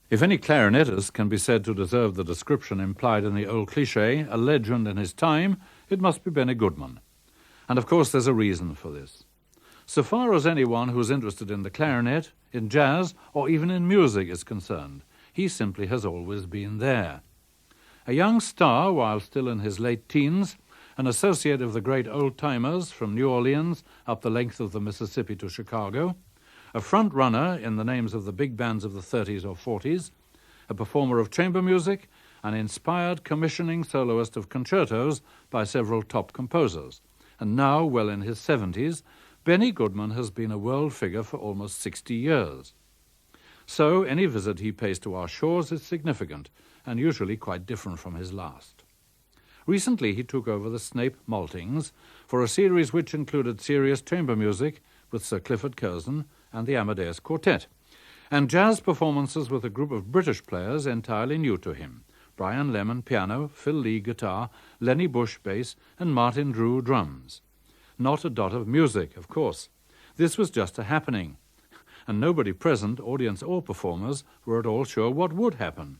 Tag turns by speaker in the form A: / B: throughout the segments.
A: If any clarinettist can be said to deserve the description implied in the old cliché, a legend in his time, it must be Benny Goodman. And of course there's a reason for this. So far as anyone who's interested in the clarinet, in jazz, or even in music is concerned, he simply has always been there. A young star while still in his late teens, an associate of the great old-timers from New Orleans up the length of the Mississippi to Chicago, a front-runner in the names of the big bands of the 30s or 40s, a performer of chamber music, an inspired commissioning soloist of concertos by several top composers, and now, well in his 70s, Benny Goodman has been a world figure for almost 60 years. So any visit he pays to our shores is significant, and usually quite different from his last. Recently he took over the Snape Maltings for a series which included serious chamber music with Sir Clifford Curzon and the Amadeus Quartet, and jazz performances with a group of British players entirely new to him: Brian Lemon piano, Phil Lee guitar, Lenny Bush bass, and Martin Drew drums. Not a dot of music, of course. This was just a happening, and nobody present, audience or performers, were at all sure what would happen.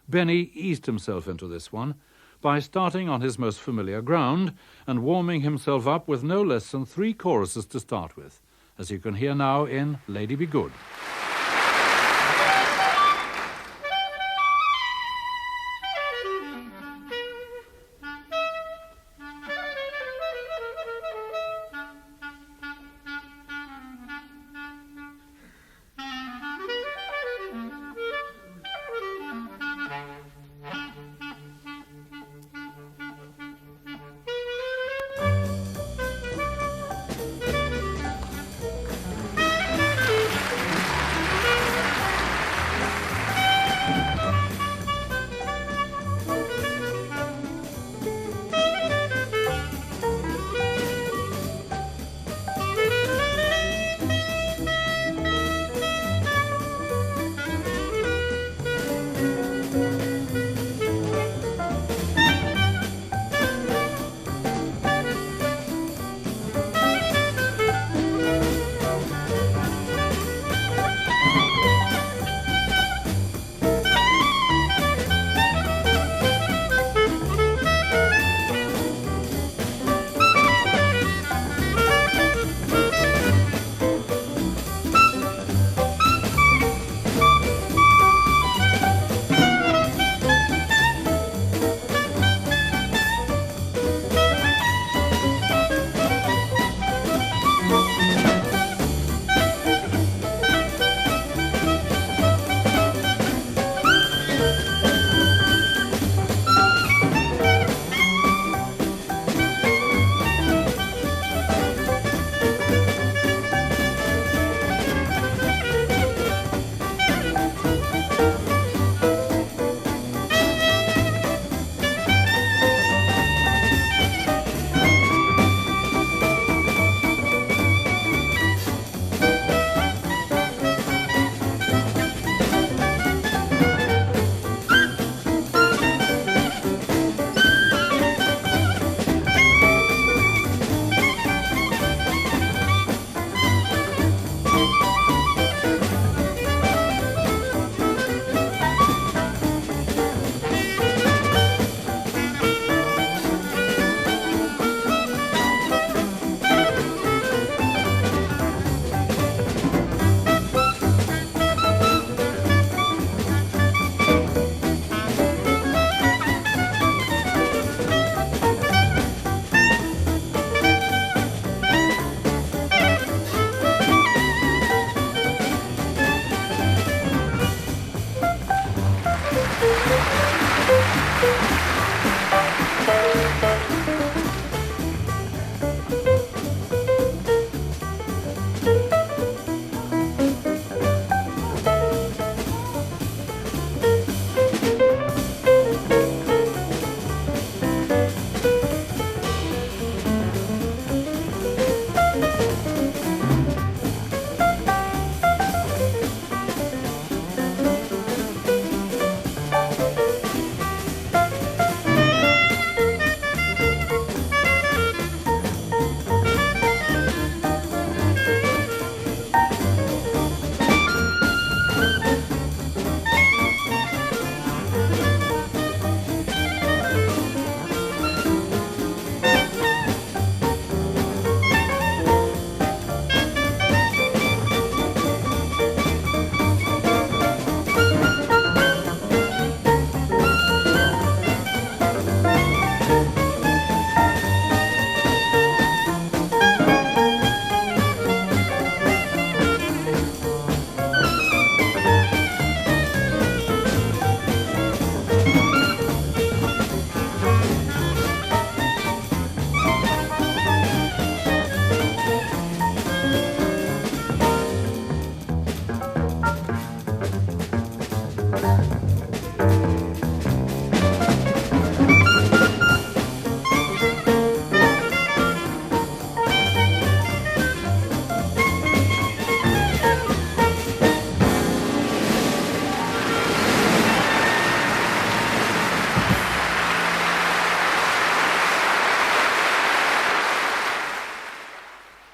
A: Benny eased himself into this one by starting on his most familiar ground and warming himself up with no less than 3 choruses to start with, as you can hear now in Lady Be Good.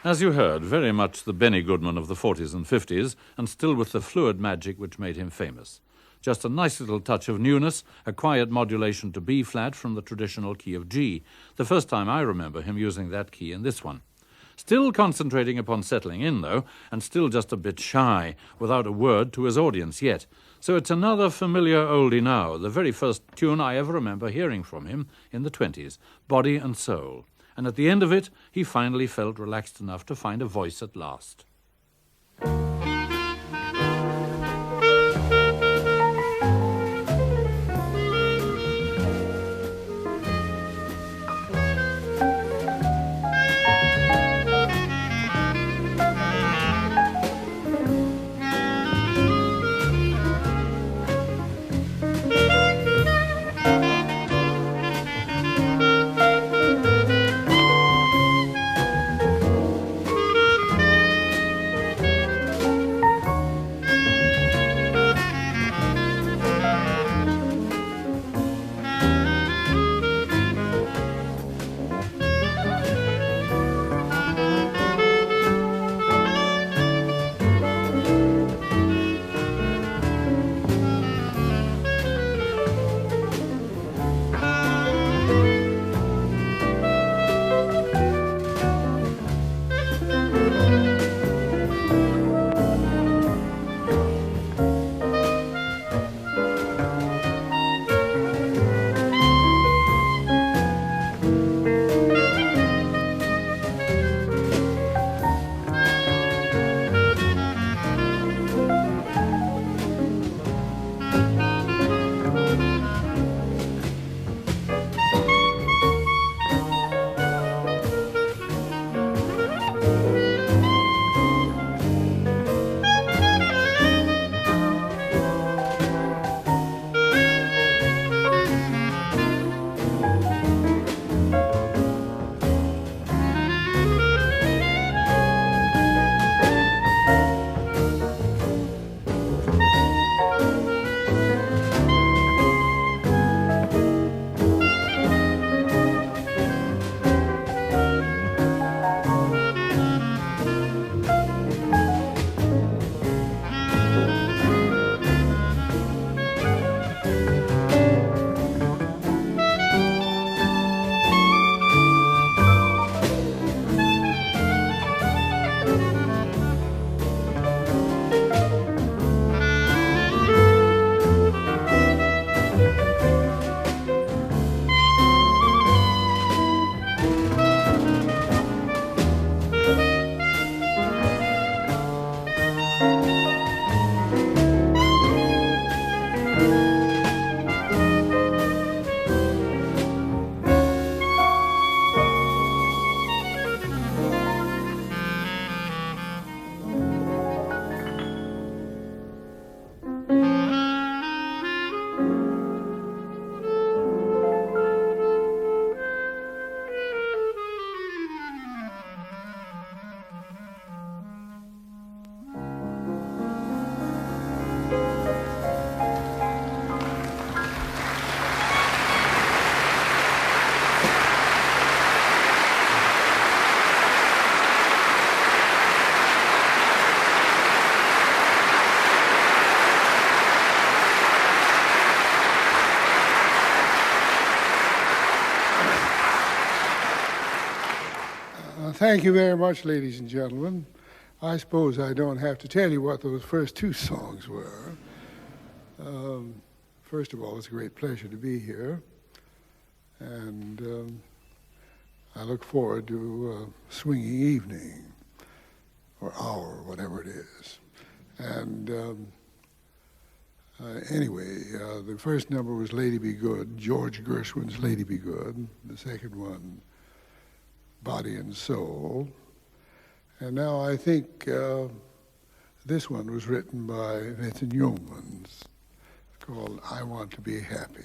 A: As you heard, very much the Benny Goodman of the 40s and 50s, and still with the fluid magic which made him famous. Just a nice little touch of newness, a quiet modulation to B-flat from the traditional key of G. The first time I remember him using that key in this one. Still concentrating upon settling in, though, and still just a bit shy, without a word to his audience yet. So it's another familiar oldie now, the very first tune I ever remember hearing from him in the 20s, Body and Soul. And at the end of it, he finally felt relaxed enough to find a voice at last.
B: Thank you very much, ladies and gentlemen. I suppose I don't have to tell you what those first two songs were. First of all, it's a great pleasure to be here. And I look forward to a swinging evening, or hour, whatever it is. And anyway, the first number was Lady Be Good, George Gershwin's Lady Be Good. The second one, Body and Soul. And now I think this one was written by Vincent Yeomans. It's called I Want to Be Happy.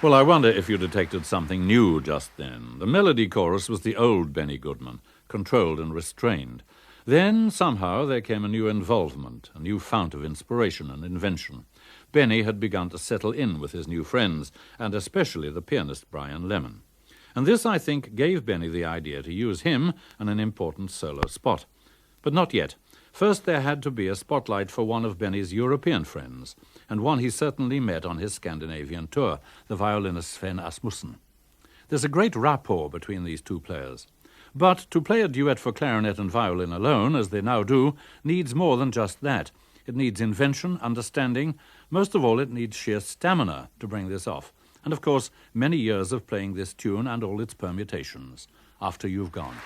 A: Well, I wonder if you detected something new just then. The melody chorus was the old Benny Goodman, controlled and restrained. Then, somehow, there came a new involvement, a new fount of inspiration and invention. Benny had begun to settle in with his new friends, and especially the pianist Brian Lemon. And this, I think, gave Benny the idea to use him in an important solo spot. But not yet. First, there had to be a spotlight for one of Benny's European friends, and one he certainly met on his Scandinavian tour, the violinist Sven Asmussen. There's a great rapport between these two players. But to play a duet for clarinet and violin alone, as they now do, needs more than just that. It needs invention, understanding. Most of all, it needs sheer stamina to bring this off. And, of course, many years of playing this tune and all its permutations. After You've Gone.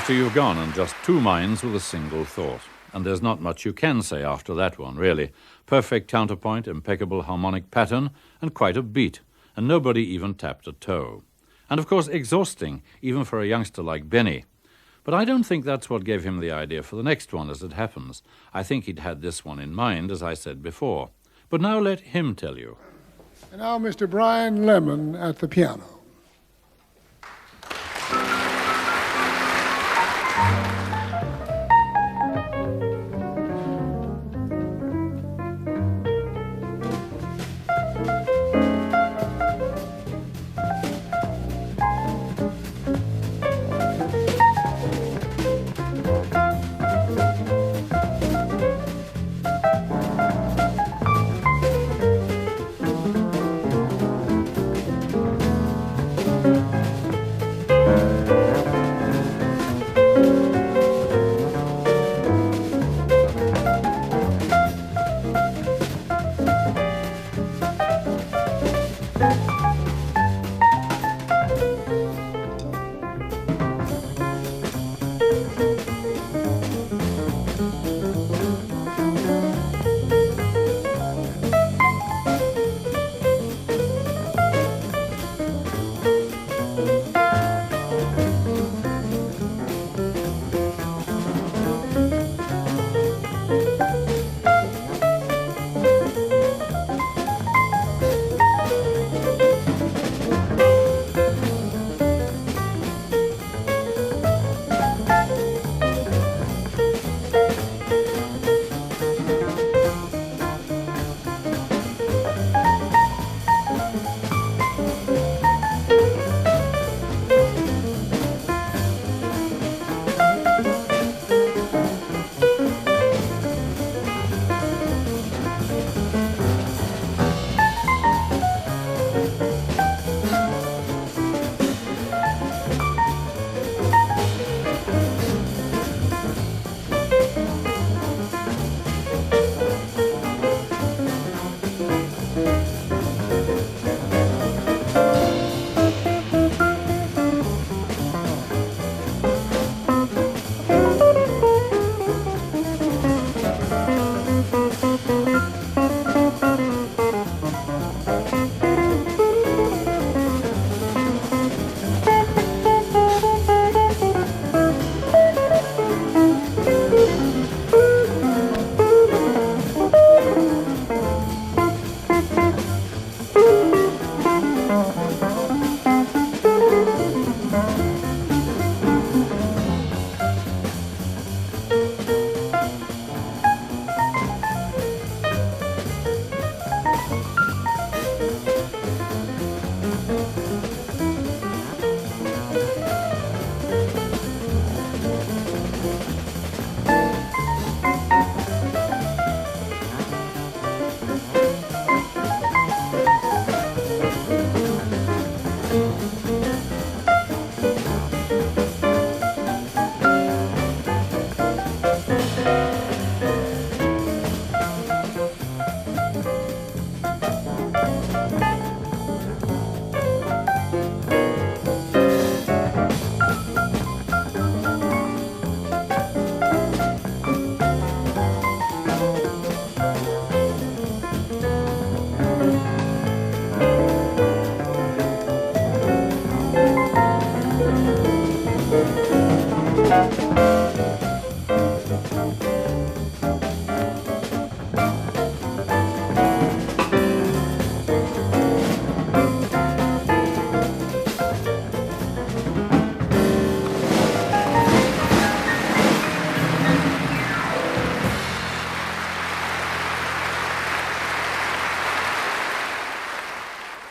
A: After You've Gone, and just two minds with a single thought. And there's not much you can say after that one, really. Perfect counterpoint, impeccable harmonic pattern, and quite a beat. And nobody even tapped a toe. And of course exhausting, even for a youngster like Benny. But I don't think that's what gave him the idea for the next one, as it happens. I think he'd had this one in mind, as I said before. But now let him tell you.
B: And now Mr. Brian Lemon at the piano.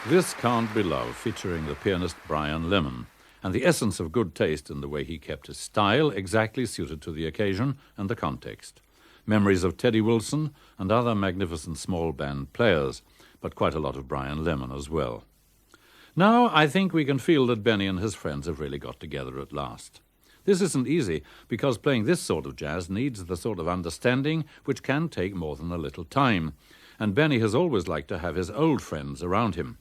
A: This Can't Be Love, featuring the pianist Brian Lemon, and the essence of good taste in the way he kept his style exactly suited to the occasion and the context. Memories of Teddy Wilson and other magnificent small band players, but quite a lot of Brian Lemon as well. Now I think we can feel that Benny and his friends have really got together at last. This isn't easy, because playing this sort of jazz needs the sort of understanding which can take more than a little time, and Benny has always liked to have his old friends around him.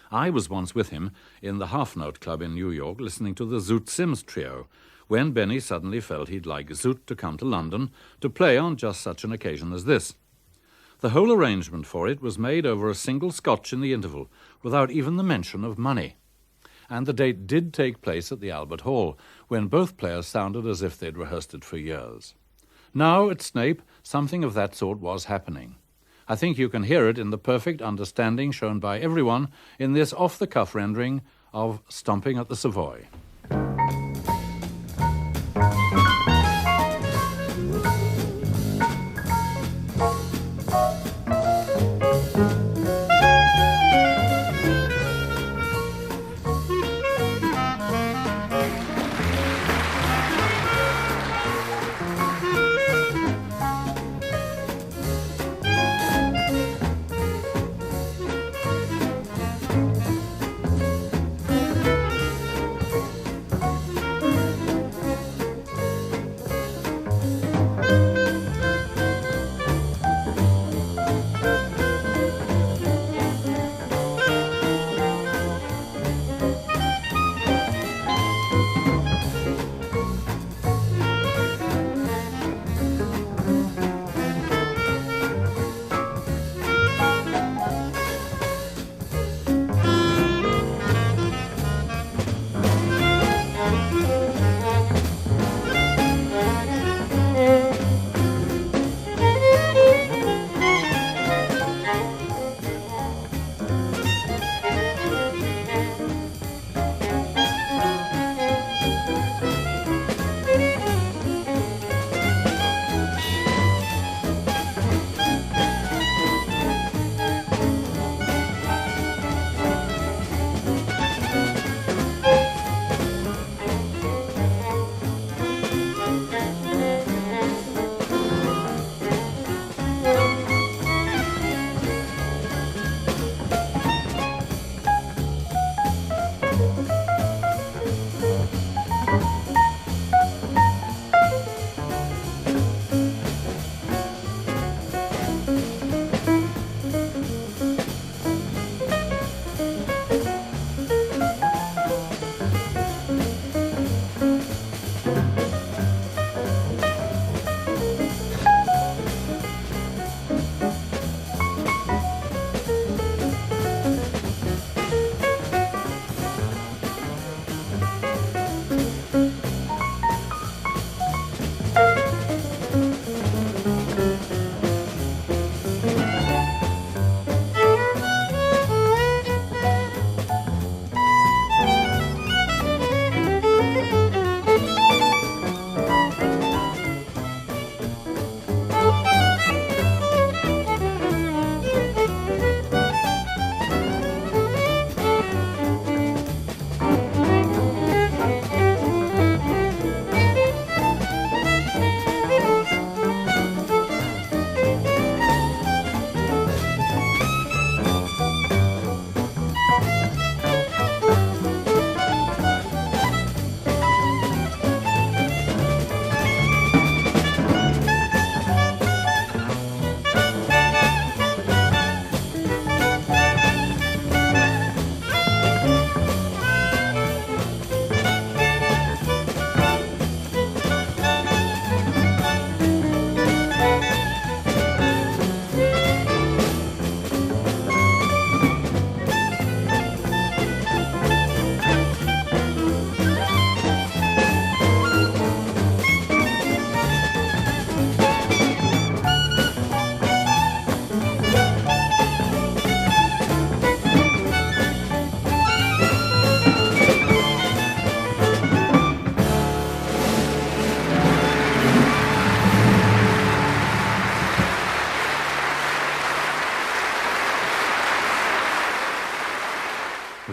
A: I was once with him in the Half Note Club in New York listening to the Zoot Sims Trio, when Benny suddenly felt he'd like Zoot to come to London to play on just such an occasion as this. The whole arrangement for it was made over a single scotch in the interval, without even the mention of money. And the date did take place at the Albert Hall, when both players sounded as if they'd rehearsed it for years. Now, at Snape, something of that sort was happening. I think you can hear it in the perfect understanding shown by everyone in this off-the-cuff rendering of Stomping at the Savoy.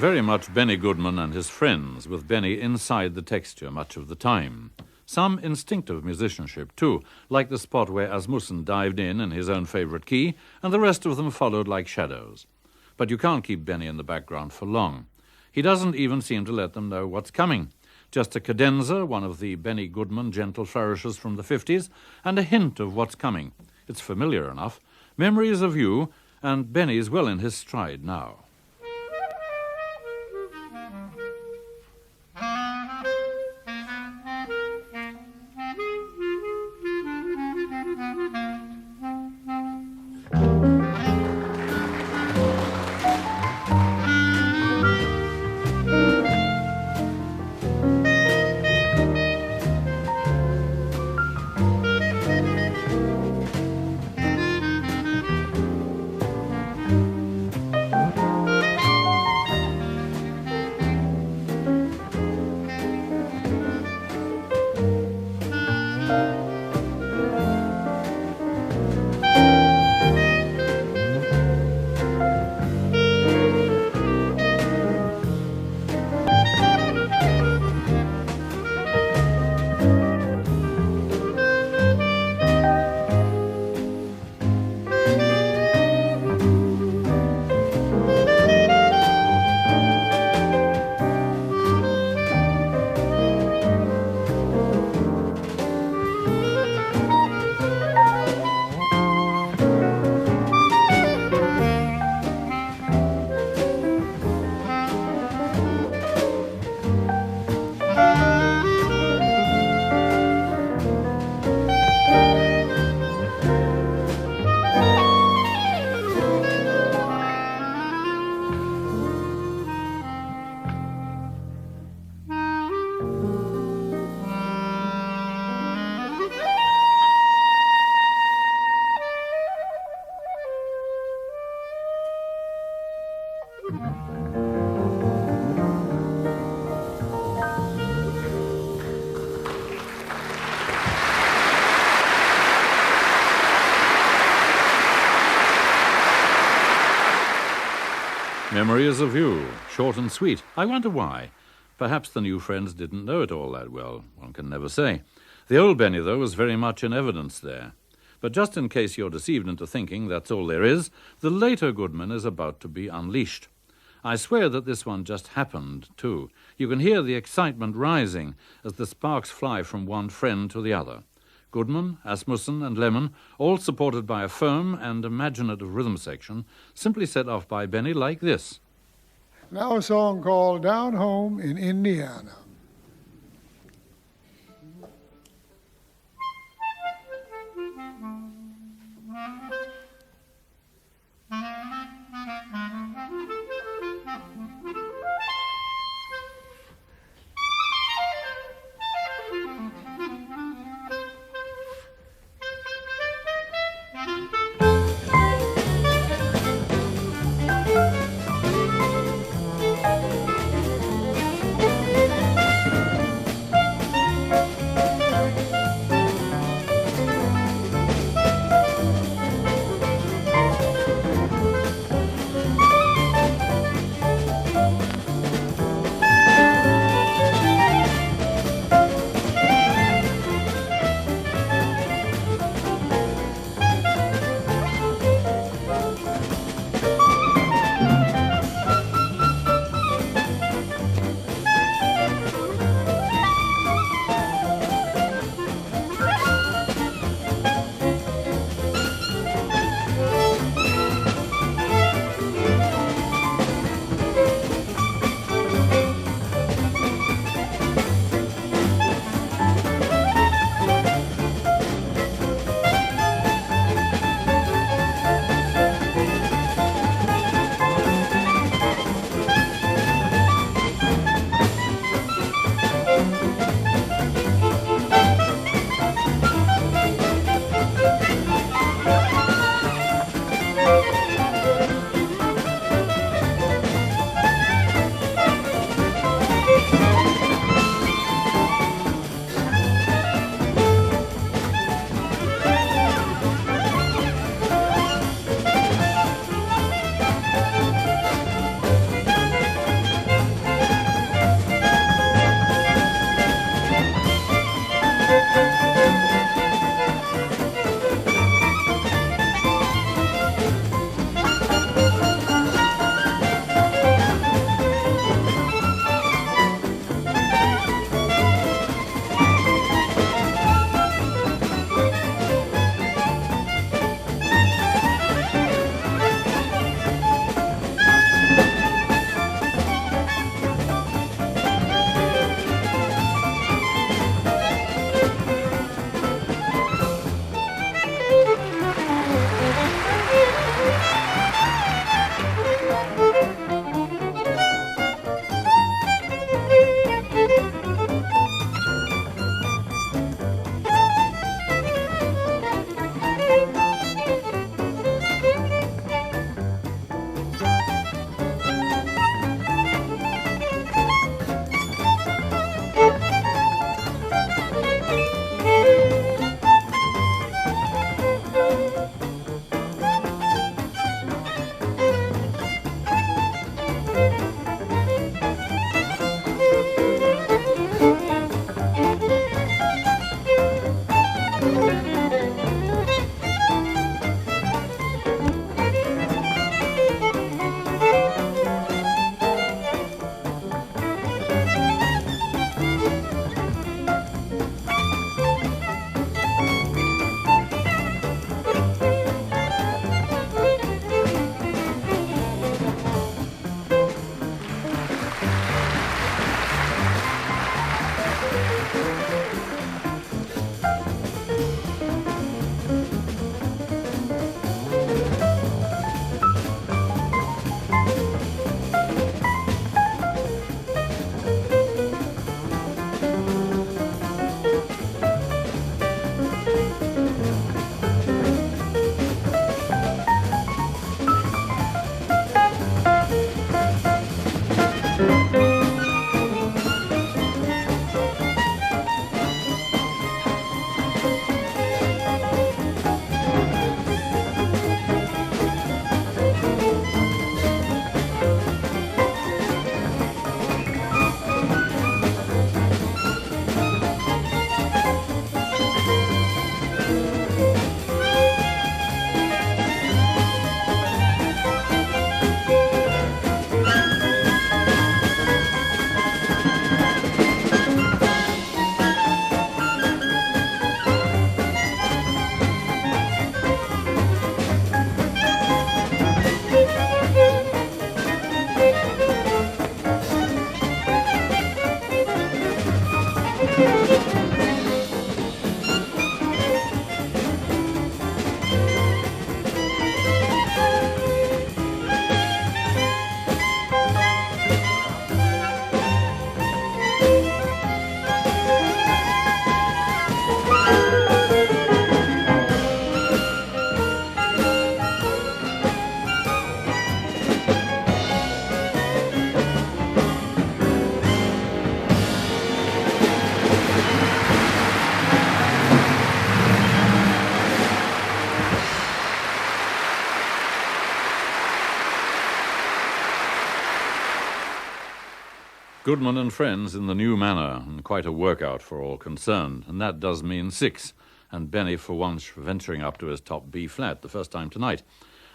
A: very much Benny Goodman and his friends, with Benny inside the texture much of the time. Some instinctive musicianship, too, like the spot where Asmussen dived in his own favourite key, and the rest of them followed like shadows. But you can't keep Benny in the background for long. He doesn't even seem to let them know what's coming. Just a cadenza, one of the Benny Goodman gentle flourishes from the 50s, and a hint of what's coming. It's familiar enough. Memories of You, and Benny's well in his stride now. Memories of You, short and sweet. I wonder why. Perhaps the new friends didn't know it all that well. One can never say. The old Benny, though, was very much in evidence there. But just in case you're deceived into thinking that's all there is, the later Goodman is about to be unleashed. I swear that this one just happened, too. You can hear the excitement rising as the sparks fly from one friend to the other. Goodman, Asmussen, and Lemon, all supported by a firm and imaginative rhythm section, simply set off by Benny like this.
B: Now a song called Down Home in Indiana.
A: Goodman and friends in the new manor, and quite a workout for all concerned, and that does mean 6, and Benny for once venturing up to his top B flat the first time tonight.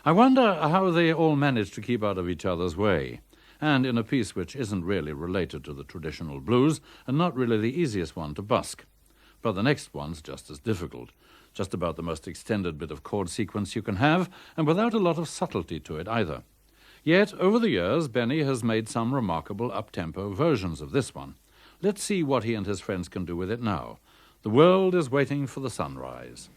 A: I wonder how they all managed to keep out of each other's way, and in a piece which isn't really related to the traditional blues, and not really the easiest one to busk. But the next one's just as difficult, just about the most extended bit of chord sequence you can have, and without a lot of subtlety to it either. Yet, over the years, Benny has made some remarkable up-tempo versions of this one. Let's see what he and his friends can do with it now. The world is waiting for the sunrise.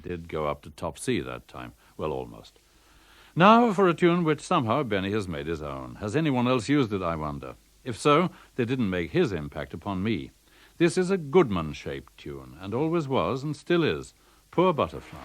A: did go up to top C that time. Well, almost. Now for a tune which somehow Benny has made his own. Has anyone else used it, I wonder? If so, they didn't make his impact upon me. This is a Goodman-shaped tune, and always was and still is. Poor Butterfly.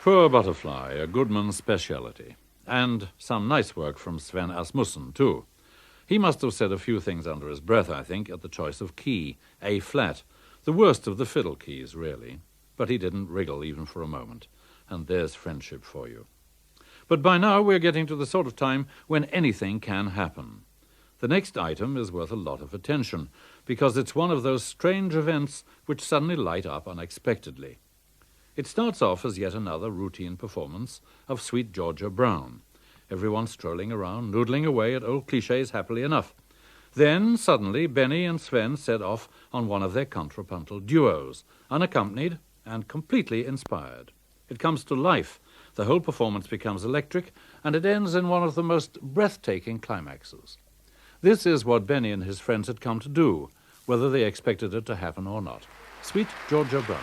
A: Poor Butterfly, a Goodman speciality. And some nice work from Sven Asmussen, too. He must have said a few things under his breath, I think, at the choice of key, A flat, the worst of the fiddle keys, really. But he didn't wriggle even for a moment. And there's friendship for you. But by now we're getting to the sort of time when anything can happen. The next item is worth a lot of attention, because it's one of those strange events which suddenly light up unexpectedly. It starts off as yet another routine performance of Sweet Georgia Brown, everyone strolling around, noodling away at old clichés happily enough. Then, suddenly, Benny and Sven set off on one of their contrapuntal duos, unaccompanied and completely inspired. It comes to life, the whole performance becomes electric, and it ends in one of the most breathtaking climaxes. This is what Benny and his friends had come to do, whether they expected it to happen or not. Sweet Georgia Brown.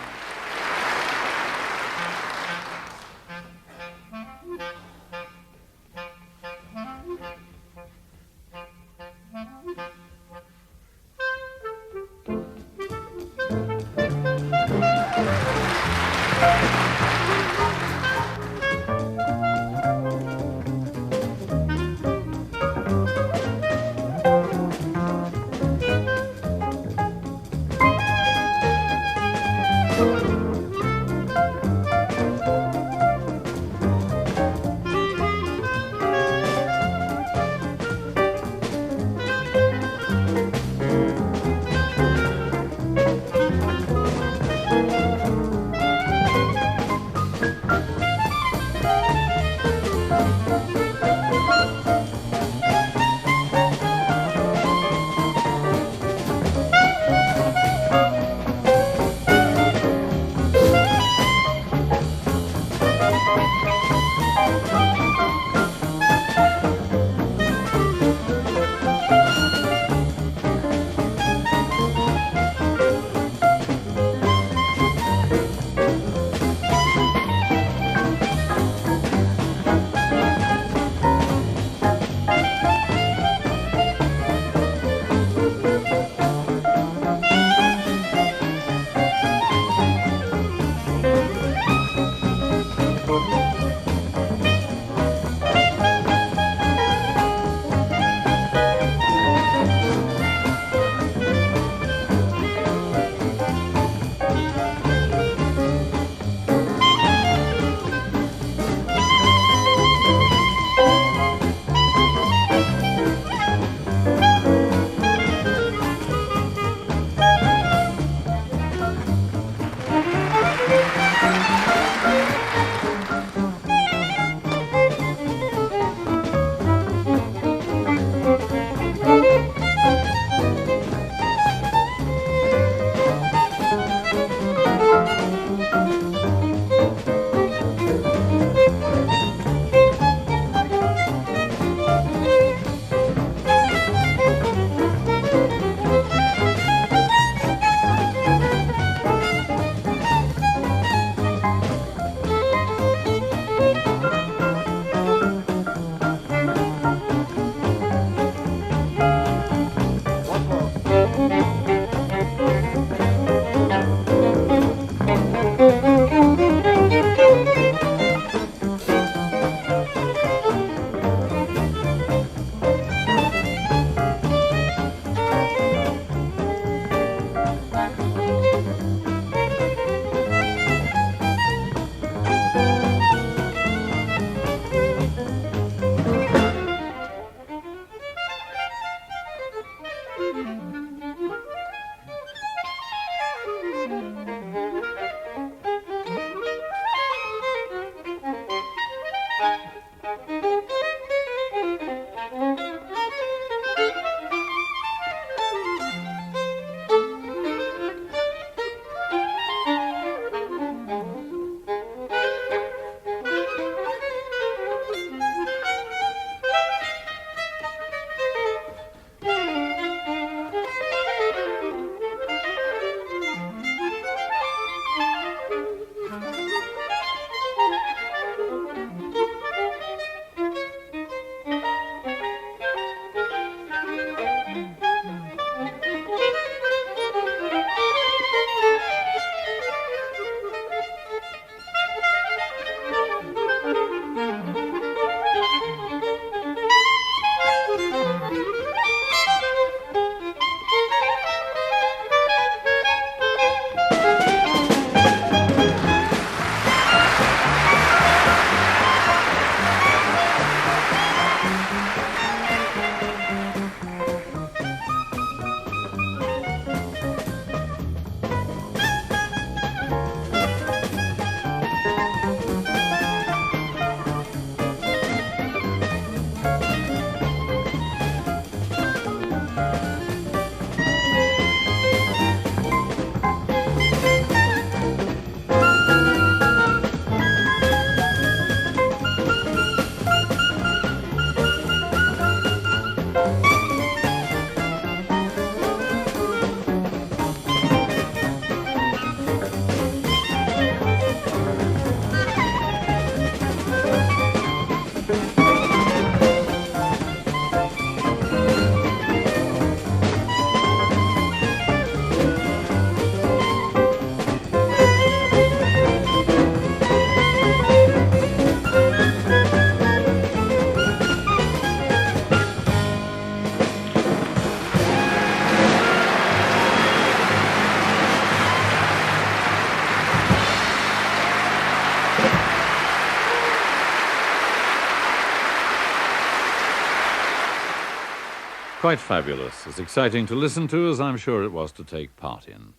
A: Quite fabulous, as exciting to listen to as I'm sure it was to take part in.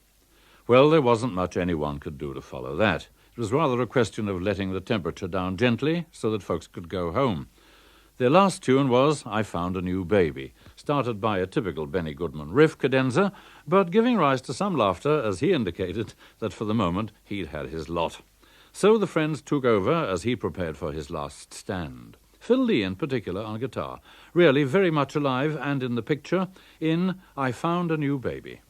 A: Well, there wasn't much anyone could do to follow that. It was rather a question of letting the temperature down gently so that folks could go home. Their last tune was I Found a New Baby, started by a typical Benny Goodman riff cadenza, but giving rise to some laughter as he indicated that for the moment he'd had his lot. So the friends took over as he prepared for his last stand. Phil Lee in particular on guitar, really very much alive and in the picture in I Found a New Baby.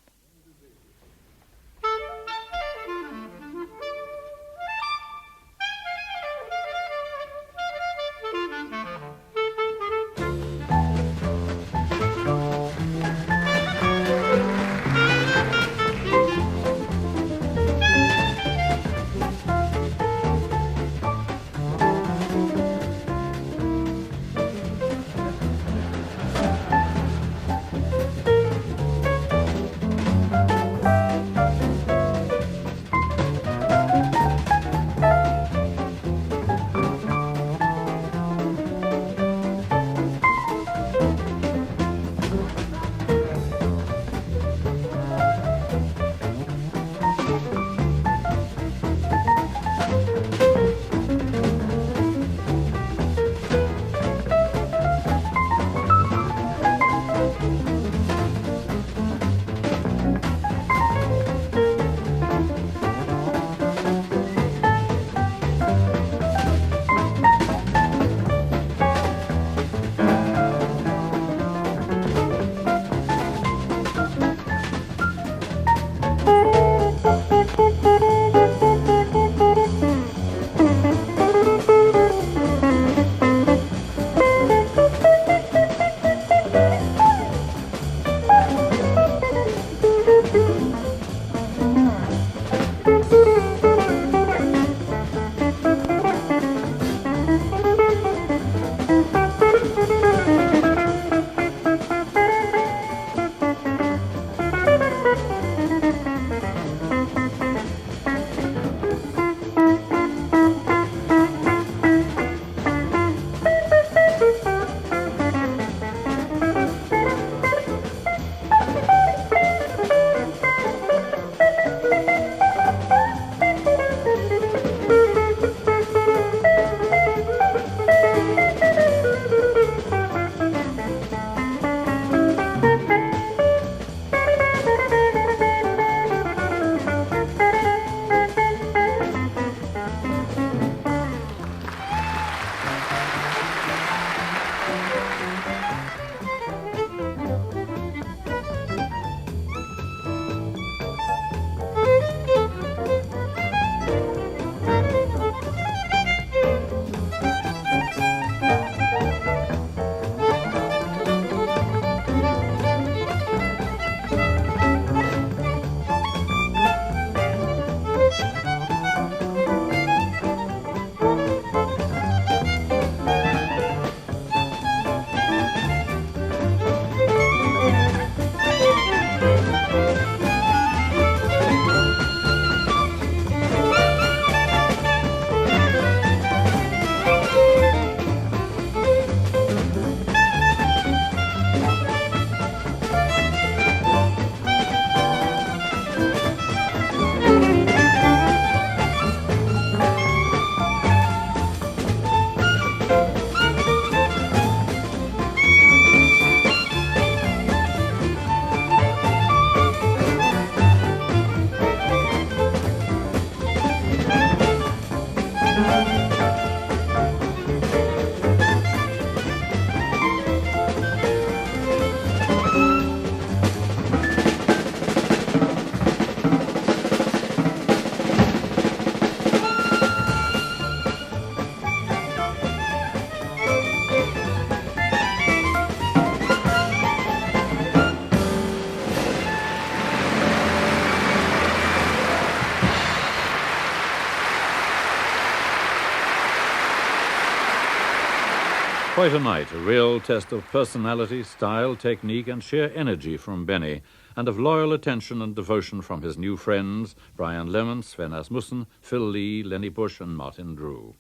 A: quite a night, a real test of personality, style, technique, and sheer energy from Benny, and of loyal attention and devotion from his new friends, Brian Lemon, Sven Asmussen, Phil Lee, Lenny Bush, and Martin Drew.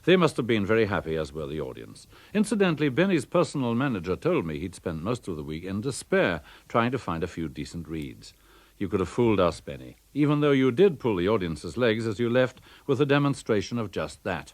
A: They must have been very happy, as were the audience. Incidentally, Benny's personal manager told me he'd spent most of the week in despair trying to find a few decent reads. You could have fooled us, Benny, even though you did pull the audience's legs as you left with a demonstration of just that.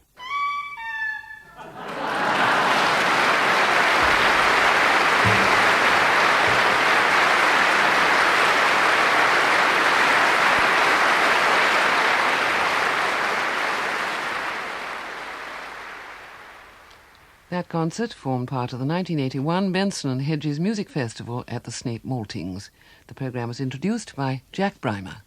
C: That concert formed part of the 1981 Benson and Hedges Music Festival at the Snape Maltings. The programme was introduced by Jack Brymer.